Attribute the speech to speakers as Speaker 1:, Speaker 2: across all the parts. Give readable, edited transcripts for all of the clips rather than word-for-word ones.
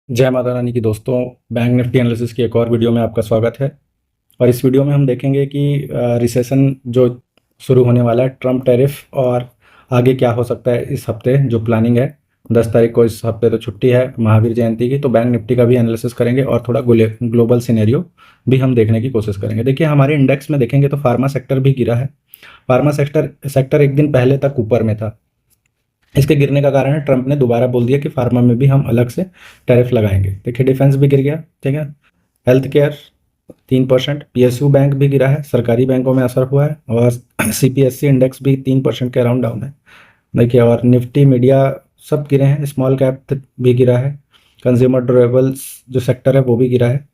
Speaker 1: जय माता रानी की दोस्तों। बैंक निफ्टी एनालिसिस की एक और वीडियो में आपका स्वागत है। और इस वीडियो में हम देखेंगे कि रिसेशन जो शुरू होने वाला है, ट्रम्प टैरिफ और आगे क्या हो सकता है इस हफ्ते जो प्लानिंग है। 10 तारीख को इस हफ्ते तो छुट्टी है महावीर जयंती की, तो बैंक निफ्टी का भी एनालिसिस करेंगे और थोड़ा ग्लोबल सिनेरियो भी हम देखने की कोशिश करेंगे। देखिए, हमारे इंडेक्स में देखेंगे तो फार्मा सेक्टर भी गिरा है। फार्मा सेक्टर सेक्टर एक दिन पहले तक ऊपर में था। इसके गिरने का कारण है ट्रंप ने दोबारा बोल दिया कि फार्मा में भी हम अलग से टैरिफ लगाएंगे। देखिए, डिफेंस भी गिर गया, ठीक है। हेल्थ केयर 3%, पीएसयू बैंक भी गिरा है, सरकारी बैंकों में असर हुआ है। और सीपीएससी इंडेक्स भी 3% के अराउंड डाउन है। देखिए, और निफ्टी मीडिया सब गिरे हैं, स्मॉल कैप भी गिरा है, कंज्यूमर ड्यूरेबल्स जो सेक्टर है वो भी गिरा है।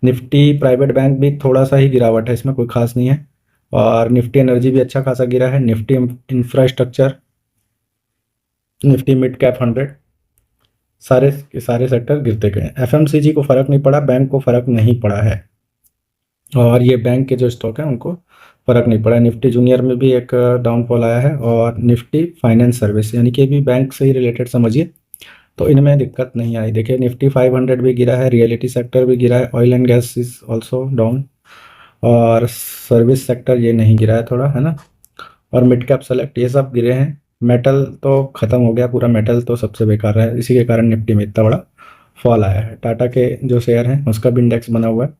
Speaker 1: निफ्टी प्राइवेट बैंक भी थोड़ा सा ही गिरावट है, इसमें कोई खास नहीं है। और निफ्टी एनर्जी भी अच्छा खासा गिरा है। Nifty infrastructure, Nifty mid cap 100, सारे के सारे सेक्टर गिरते गए। एफएमसीजी को फर्क नहीं पड़ा, बैंक को फर्क नहीं पड़ा है। और ये बैंक के जो स्टॉक हैं उनको फर्क नहीं पड़ा। निफ्टी जूनियर में भी एक डाउनफॉल आया है। और निफ्टी फाइनेंस सर्विस यानी कि भी बैंक से ही रिलेटेड समझिए, तो इनमें दिक्कत नहीं आई। देखिए, निफ्टी 500 भी गिरा है, रियलिटी सेक्टर भी गिरा है, oil and gas is also down, और सर्विस सेक्टर ये नहीं गिरा है थोड़ा, है ना। और मिड कैप सेलेक्ट ये सब गिरे हैं। मेटल तो ख़त्म हो गया पूरा, मेटल तो सबसे बेकार है, इसी के कारण निफ्टी में इतना बड़ा फॉल आया है। टाटा के जो शेयर हैं उसका भी इंडेक्स बना हुआ है,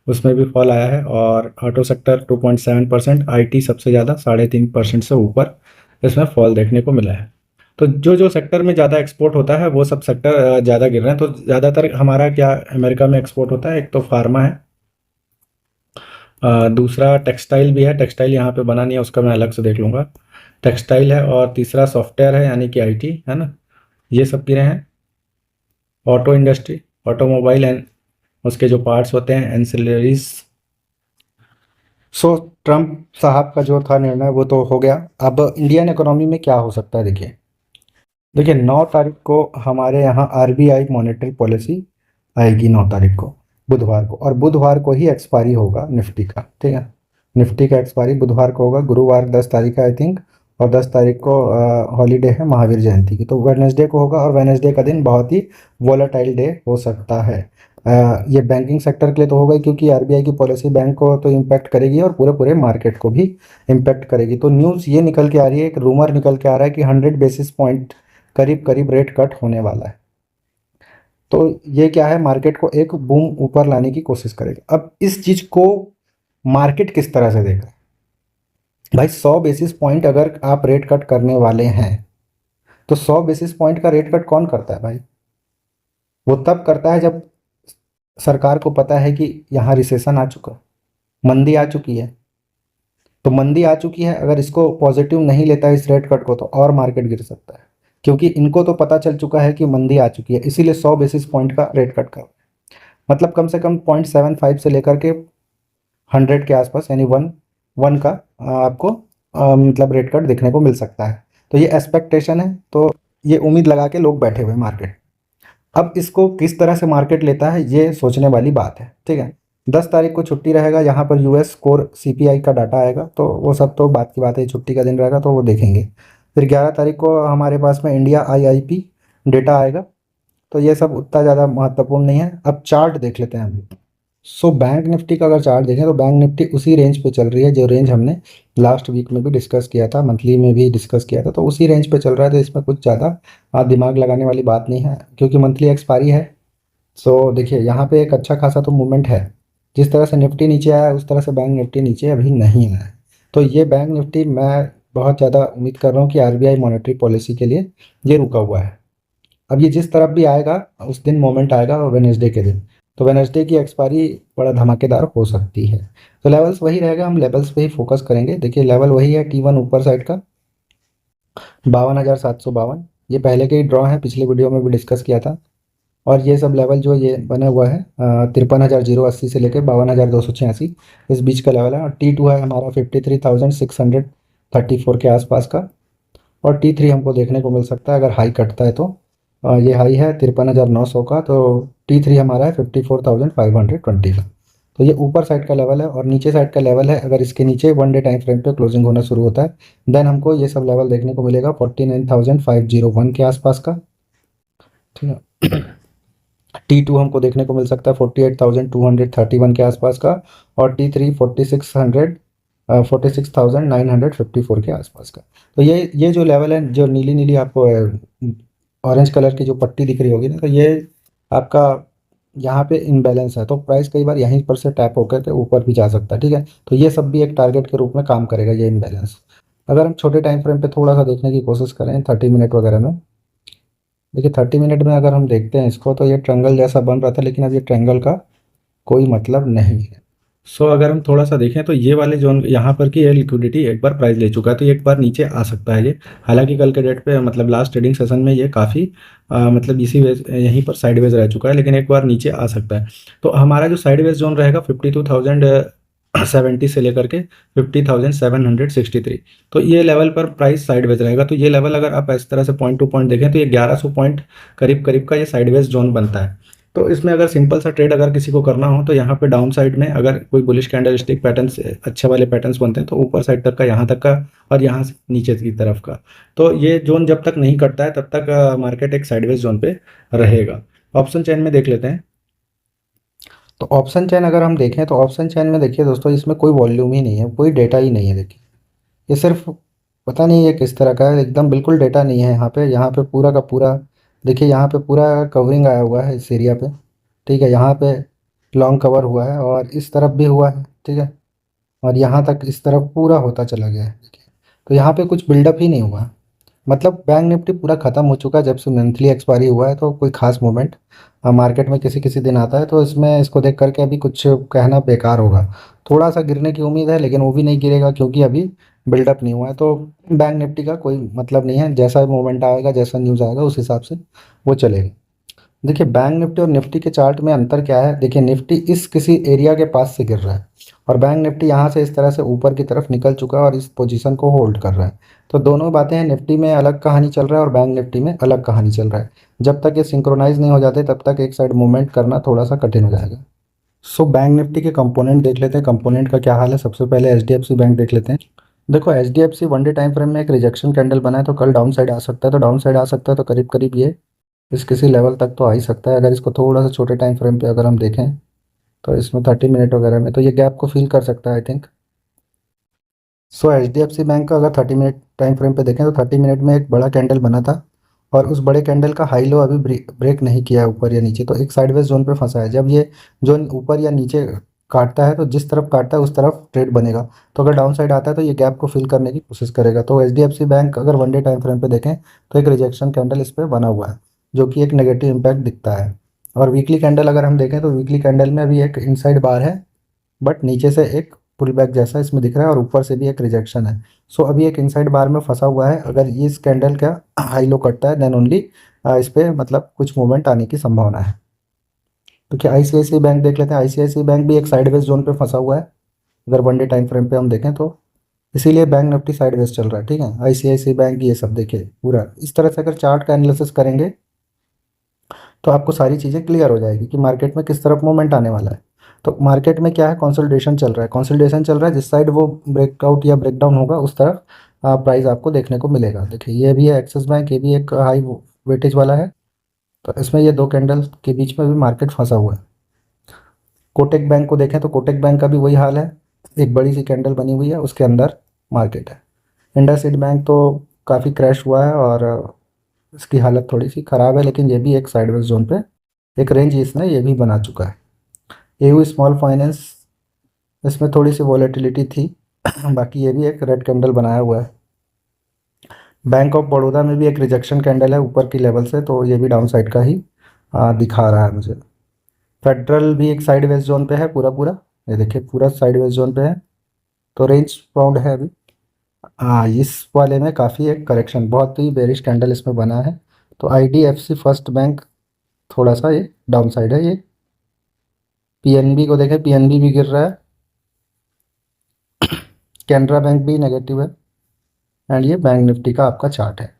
Speaker 1: उसमें भी फॉल आया है। और ऑटो सेक्टर 2.7%, आईटी सबसे ज़्यादा 3.5% से ऊपर इसमें फॉल देखने को मिला है। तो जो जो सेक्टर में ज़्यादा एक्सपोर्ट होता है वो सब सेक्टर ज़्यादा गिर रहे हैं। तो ज़्यादातर हमारा क्या अमेरिका में एक्सपोर्ट होता है, एक तो फार्मा है, दूसरा टेक्सटाइल भी है। टेक्सटाइल यहाँ पे बना नहीं है, उसका मैं अलग से देख लूँगा। टेक्सटाइल है, और तीसरा सॉफ्टवेयर है यानी कि आईटी, है ना। ये सब गिरे हैं। ऑटो इंडस्ट्री, ऑटोमोबाइल एंड उसके जो पार्ट्स होते हैं, एंसिलरीज। सो ट्रम्प साहब का जो था निर्णय वो तो हो गया। अब इंडियन इकोनॉमी में क्या हो सकता है, देखिए 9 तारीख को हमारे यहाँ आरबीआई मॉनेटरी पॉलिसी आएगी, 9 तारीख को बुधवार को। और बुधवार को ही एक्सपायरी होगा निफ्टी का, ठीक है। निफ्टी का एक्सपायरी बुधवार को होगा, गुरुवार 10 तारीख है आई थिंक। और 10 तारीख को हॉलीडे है महावीर जयंती की, तो वेडनेसडे को होगा। और वेडनेसडे का दिन बहुत ही वॉलेटाइल डे हो सकता है। ये बैंकिंग सेक्टर के लिए तो होगा ही, क्योंकि आरबीआई की पॉलिसी बैंक को तो इम्पैक्ट करेगी और पूरे पूरे मार्केट को भी इम्पैक्ट करेगी। तो न्यूज़ ये निकल के आ रही है, एक रूमर निकल के आ रहा है कि 100 बेसिस पॉइंट करीब करीब रेट कट होने वाला है। तो ये क्या है, मार्केट को एक बूम ऊपर लाने की कोशिश करेगा। अब इस चीज को मार्केट किस तरह से देख रहा है भाई? 100 बेसिस पॉइंट अगर आप रेट कट करने वाले हैं, तो 100 बेसिस पॉइंट का रेट कट कौन करता है भाई? वो तब करता है जब सरकार को पता है कि यहाँ रिसेशन आ चुका, मंदी आ चुकी है। तो मंदी आ चुकी है, अगर इसको पॉजिटिव नहीं लेता है इस रेट कट को, तो और मार्केट गिर सकता है। क्योंकि इनको तो पता चल चुका है कि मंदी आ चुकी है, इसीलिए 100 बेसिस पॉइंट का रेट कट कर, मतलब कम से कम 0.75 से लेकर के 100 के आसपास, यानी वन वन का आपको मतलब रेट कट देखने को मिल सकता है। तो ये एक्सपेक्टेशन है, तो ये उम्मीद लगा के लोग बैठे हुए मार्केट। अब इसको किस तरह से मार्केट लेता है ये सोचने वाली बात है, ठीक है। 10 तारीख को छुट्टी रहेगा, यहाँ पर यूएस कोर सीपीआई का डाटा आएगा, तो वो सब तो बात की बात है, छुट्टी का दिन रहेगा तो वो देखेंगे। फिर 11 तारीख को हमारे पास में इंडिया आईआईपी डेटा आएगा, तो ये सब उतना ज़्यादा महत्वपूर्ण नहीं है। अब चार्ट देख लेते हैं हम। सो बैंक निफ्टी का अगर चार्ट देखें तो बैंक निफ्टी उसी रेंज पे चल रही है जो रेंज हमने लास्ट वीक में भी डिस्कस किया था, मंथली में भी डिस्कस किया था, तो उसी रेंज पे चल रहा है। तो इसमें कुछ ज़्यादा दिमाग लगाने वाली बात नहीं है, क्योंकि मंथली एक्सपायरी है। सो देखिए, यहाँ पे एक अच्छा खासा तो मूवमेंट है। जिस तरह से निफ्टी नीचे आया है उस तरह से बैंक निफ्टी नीचे अभी नहीं आया है। तो ये बैंक निफ्टी मैं बहुत ज़्यादा उम्मीद कर रहा हूँ कि आरबीआई मॉनेटरी पॉलिसी के लिए ये रुका हुआ है। अब ये जिस तरफ भी आएगा उस दिन मोमेंट आएगा, वेनेसडे के दिन। तो वेनेसडे की एक्सपायरी बड़ा धमाकेदार हो सकती है। तो लेवल्स वही रहेगा, हम लेवल्स पे ही फोकस करेंगे। देखिए, लेवल वही है, T1 ऊपर साइड का 52,752, ये पहले के ही ड्रॉ है, पिछले वीडियो में भी डिस्कस किया था। और ये सब लेवल जो ये बने हुआ है 53,080 से लेकर 52,286, इस बीच का लेवल है। और T2 है हमारा 53,634 के आसपास का। और T3 हमको देखने को मिल सकता है अगर हाई कटता है तो। ये हाई है 53,900 का, तो T3 हमारा है 54,520 का। तो ये ऊपर साइड का लेवल है। और नीचे साइड का लेवल है, अगर इसके नीचे 1 डे टाइम फ्रेम पे क्लोजिंग होना शुरू होता है, देन हमको ये सब लेवल देखने को मिलेगा 49,501 के आसपास का, ठीक है। T2 हमको देखने को मिल सकता है 48,231 के आसपास का, और T3 46,954 के आसपास का। तो ये जो लेवल है, जो नीली नीली आपको ऑरेंज कलर की जो पट्टी दिख रही होगी ना, तो ये आपका यहाँ पे इम्बैलेंस है, तो प्राइस कई बार यहीं पर से टैप होकर के ऊपर भी जा सकता है, ठीक है। तो ये सब भी एक टारगेट के रूप में काम करेगा, ये इम्बैलेंस। अगर हम छोटे टाइम फ्रेम पे थोड़ा सा देखने की कोशिश करें 30 मिनट वगैरह में, देखिए 30 मिनट में अगर हम देखते हैं इसको, तो ये ट्रायंगल जैसा बन रहा था, लेकिन अब ये ट्रायंगल का कोई मतलब नहीं है। सो अगर हम थोड़ा सा देखें तो ये वाले जोन यहाँ पर की ये लिक्विडिटी एक बार प्राइस ले चुका है, तो ये एक बार नीचे आ सकता है ये। हालांकि कल के डेट पे मतलब लास्ट ट्रेडिंग सेशन में ये काफ़ी मतलब इसी वेज यहीं पर साइडवेज रह चुका है, लेकिन एक बार नीचे आ सकता है। तो हमारा जो साइडवेज जोन रहेगा 52,070 से लेकर के 50,763, तो ये लेवल पर प्राइस साइडवेज रहेगा। तो ये लेवल अगर आप इस तरह से पॉइंट टू पॉइंट देखें तो ये 1100 पॉइंट करीब करीब का ये साइडवेज जोन बनता है। तो इसमें अगर सिंपल सा ट्रेड अगर किसी को करना हो, तो यहाँ पे डाउन साइड में अगर कोई बुलिश कैंडल स्टिक पैटर्न्स अच्छे वाले पैटर्न्स बनते हैं, तो ऊपर साइड तक का, यहाँ तक का, और यहाँ से नीचे की तरफ का, तो ये जोन जब तक नहीं कटता है तब तक मार्केट एक साइडवेज जोन पे रहेगा। ऑप्शन चेन में देख लेते हैं। तो ऑप्शन चेन अगर हम देखें, तो ऑप्शन चेन में देखिए दोस्तों, इसमें कोई वॉल्यूम ही नहीं है, कोई डेटा ही नहीं है। देखिए ये सिर्फ पता नहीं ये किस तरह का है, एकदम बिल्कुल डेटा नहीं है यहाँ पे पूरा का पूरा। देखिए यहाँ पे पूरा कवरिंग आया हुआ है इस एरिया पे, ठीक है। यहाँ पे लॉन्ग कवर हुआ है और इस तरफ भी हुआ है, ठीक है। और यहाँ तक इस तरफ पूरा होता चला गया है, देखिए। तो यहाँ पे कुछ बिल्डअप ही नहीं हुआ है। मतलब बैंक निफ्टी पूरा ख़त्म हो चुका है जब से मंथली एक्सपायरी हुआ है, तो कोई खास मूवमेंट मार्केट में किसी किसी दिन आता है, तो इसमें इसको देख करके अभी कुछ कहना बेकार होगा। थोड़ा सा गिरने की उम्मीद है, लेकिन वो भी नहीं गिरेगा क्योंकि अभी बिल्डअप नहीं हुआ है। तो बैंक निफ्टी का कोई मतलब नहीं है, जैसा मूवमेंट आएगा, जैसा न्यूज़ आएगा, उस हिसाब से वो चलेगा। देखिए बैंक निफ्टी और निफ्टी के चार्ट में अंतर क्या है। देखिए निफ्टी इस किसी एरिया के पास से गिर रहा है, और बैंक निफ्टी यहाँ से इस तरह से ऊपर की तरफ निकल चुका है और इस पोजीशन को होल्ड कर रहा है। तो दोनों बातें हैं, निफ्टी में अलग कहानी चल रहा है और बैंक निफ्टी में अलग कहानी चल रहा है। जब तक ये सिंक्रोनाइज नहीं हो जाते तब तक एक साइड मूवमेंट करना थोड़ा सा कठिन हो जाएगा। सो बैंक निफ्टी के कंपोनेंट देख लेते हैं, कंपोनेंट का क्या हाल है। सबसे पहले एचडीएफसी बैंक देख लेते हैं। देखो HDFC one day time frame में एक रिजेक्शन कैंडल बना है, तो कल डाउन साइड आ सकता है, तो डाउन साइड आ सकता है, तो करीब करीब ये इस किसी लेवल तक तो आ ही सकता है। अगर इसको थोड़ा सा छोटे टाइम फ्रेम पे अगर हम देखें, तो इसमें 30 मिनट वगैरह में तो ये गैप को फिल कर सकता है, I think. So H D F C bank का अगर 30 मिनट टाइम फ्रेम पे देखें, तो 30 मिनट में एक बड़ा कैंडल बना था, और उस बड़े कैंडल का हाई लो अभी ब्रेक नहीं किया है ऊपर या नीचे, तो एक साइडवेज जोन पे फंसा है। जब ये जोन ऊपर या नीचे काटता है, तो जिस तरफ काटता है उस तरफ ट्रेड बनेगा। तो अगर डाउन साइड आता है तो ये गैप को फिल करने की कोशिश करेगा। तो H D F C bank अगर वन डे टाइम फ्रेम पे देखें, तो एक रिजेक्शन कैंडल इस पर बना हुआ है, जो कि एक नेगेटिव इम्पैक्ट दिखता है। और वीकली कैंडल अगर हम देखें, तो वीकली कैंडल में अभी एक इनसाइड बार है, बट नीचे से एक पुल बैक जैसा इसमें दिख रहा है, और ऊपर से भी एक रिजेक्शन है। सो अभी एक इनसाइड बार में फंसा हुआ है। अगर ये इस कैंडल का हाई लो करता है, देन ओनली इस पे मतलब कुछ मूवमेंट आने की संभावना है। तो क्या आईसीआईसीआई बैंक देख लेते हैं। आईसीआईसीआई बैंक भी एक साइडवेज जोन पे फंसा हुआ है, अगर वन डे टाइम फ्रेम पे हम देखें तो। इसीलिए बैंक निफ्टी साइडवेज चल रहा है, ठीक है। आईसीआईसीआई बैंक ये सब देखिए पूरा इस तरह से अगर चार्ट का एनालिसिस करेंगे, तो आपको सारी चीज़ें क्लियर हो जाएगी कि मार्केट में किस तरफ मूवमेंट आने वाला है। तो मार्केट में क्या है, कंसोलिडेशन चल रहा है, कंसोलिडेशन चल रहा है। जिस साइड वो ब्रेकआउट या ब्रेकडाउन होगा, उस तरफ प्राइस आपको देखने को मिलेगा। देखिए ये भी है एक्सिस बैंक, ये भी एक हाई वेटेज वाला है, तो इसमें ये दो कैंडल के बीच में भी मार्केट फंसा हुआ है। कोटक बैंक को देखें, तो कोटक बैंक का भी वही हाल है, एक बड़ी सी कैंडल बनी हुई है, उसके अंदर मार्केट है। इंडसइंड बैंक तो काफ़ी क्रैश हुआ है, और इसकी हालत थोड़ी सी ख़राब है, लेकिन ये भी एक साइडवेज जोन पे एक रेंज इसने ये भी बना चुका है। एयू स्मॉल फाइनेंस, इसमें थोड़ी सी वॉलेटिलिटी थी बाकी ये भी एक रेड कैंडल बनाया हुआ है। बैंक ऑफ बड़ौदा में भी एक रिजेक्शन कैंडल है ऊपर की लेवल से, तो ये भी डाउन साइड का ही दिखा रहा है मुझे। फेडरल भी एक साइडवेज जोन पे है पूरा पूरा, ये देखिए पूरा साइडवेज जोन पे है, तो रेंज बाउंड है अभी। इस वाले में काफ़ी एक करेक्शन, बहुत ही बेरिश कैंडल इसमें बना है। तो आईडीएफसी फर्स्ट बैंक थोड़ा सा ये डाउन साइड है। ये पीएनबी को देखें, पीएनबी भी गिर रहा है। कैनरा बैंक भी नेगेटिव है। एंड ये बैंक निफ्टी का आपका चार्ट है।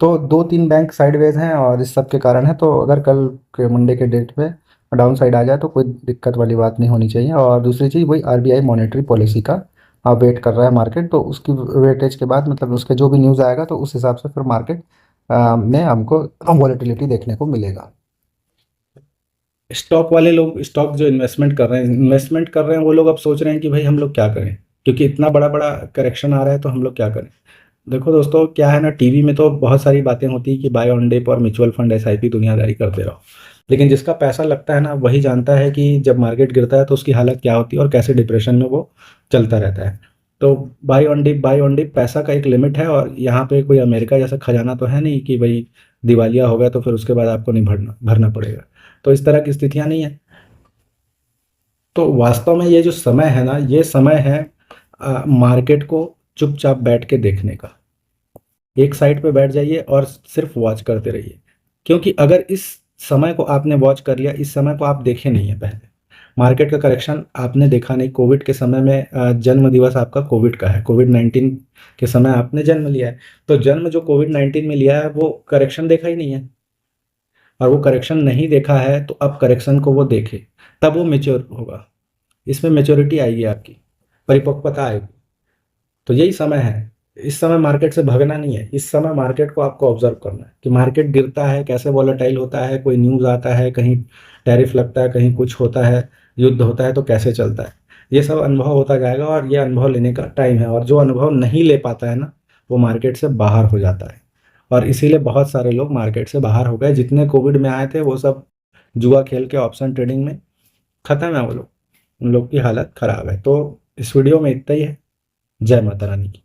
Speaker 1: तो दो तीन बैंक साइडवेज हैं, और इस सब के कारण है। तो अगर कल के मंडे के डेट पे डाउन साइड आ जाए, तो कोई दिक्कत वाली बात नहीं होनी चाहिए। और दूसरी चीज़ वही आरबीआई मॉनेटरी पॉलिसी का वेट कर रहा है मार्केट, तो उसकी वेटेज के बाद मतलब उसके जो भी न्यूज़ आएगा, तो उस हिसाब से फिर मार्केट में हमको वॉलेटिलिटी देखने को मिलेगा। स्टॉक वाले लोग, स्टॉक जो इन्वेस्टमेंट कर रहे हैं वो लोग अब सोच रहे हैं कि भाई हम लोग क्या करें, क्योंकि इतना बड़ा बड़ा करेक्शन आ रहा है तो हम लोग क्या करें। देखो दोस्तों, क्या है ना, टीवी में तो बहुत सारी बातें होती है कि बाय ऑन डिप और म्यूचुअल फंड एसआईपी दुनियादारी करते रहो, लेकिन जिसका पैसा लगता है ना वही जानता है कि जब मार्केट गिरता है तो उसकी हालत क्या होती है और कैसे डिप्रेशन में वो चलता रहता है। तो बाय ऑन डिप पैसा का एक लिमिट है, और यहाँ पे कोई अमेरिका जैसा खजाना तो है नहीं कि भाई दिवालिया हो गया तो फिर उसके बाद आपको नहीं भरना भरना पड़ेगा। तो इस तरह की स्थितियाँ नहीं है। तो वास्तव में ये जो समय है ना, ये समय है मार्केट को चुपचाप बैठ के देखने का। एक साइड पे बैठ जाइए और सिर्फ वॉच करते रहिए, क्योंकि अगर इस समय को आपने वॉच कर लिया, इस समय को आप देखे नहीं है पहले, मार्केट का करेक्शन आपने देखा नहीं। कोविड के समय में जन्म दिवस आपका कोविड का है, कोविड-19 के समय आपने जन्म लिया है, तो जन्म जो कोविड-19 में लिया है वो करेक्शन देखा ही नहीं है, और वो करेक्शन नहीं देखा है तो अब करेक्शन को वो देखे, तब वो मेच्योर होगा, इसमें मेच्योरिटी आएगी आपकी, परिपक्वता आएगी। तो यही समय है। इस समय मार्केट से भागना नहीं है, इस समय मार्केट को आपको ऑब्जर्व करना है कि मार्केट गिरता है, कैसे वॉलेटाइल होता है, कोई न्यूज़ आता है, कहीं टैरिफ लगता है, कहीं कुछ होता है, युद्ध होता है तो कैसे चलता है। ये सब अनुभव होता जाएगा, और ये अनुभव लेने का टाइम है, और जो अनुभव नहीं ले पाता है ना, वो मार्केट से बाहर हो जाता है। और इसीलिए बहुत सारे लोग मार्केट से बाहर हो गए, जितने कोविड में आए थे वो सब जुआ खेल के ऑप्शन ट्रेडिंग में ख़त्म है वो लोग, उन लोग की हालत ख़राब है। तो इस वीडियो में इतना ही है। जय माता रानी की।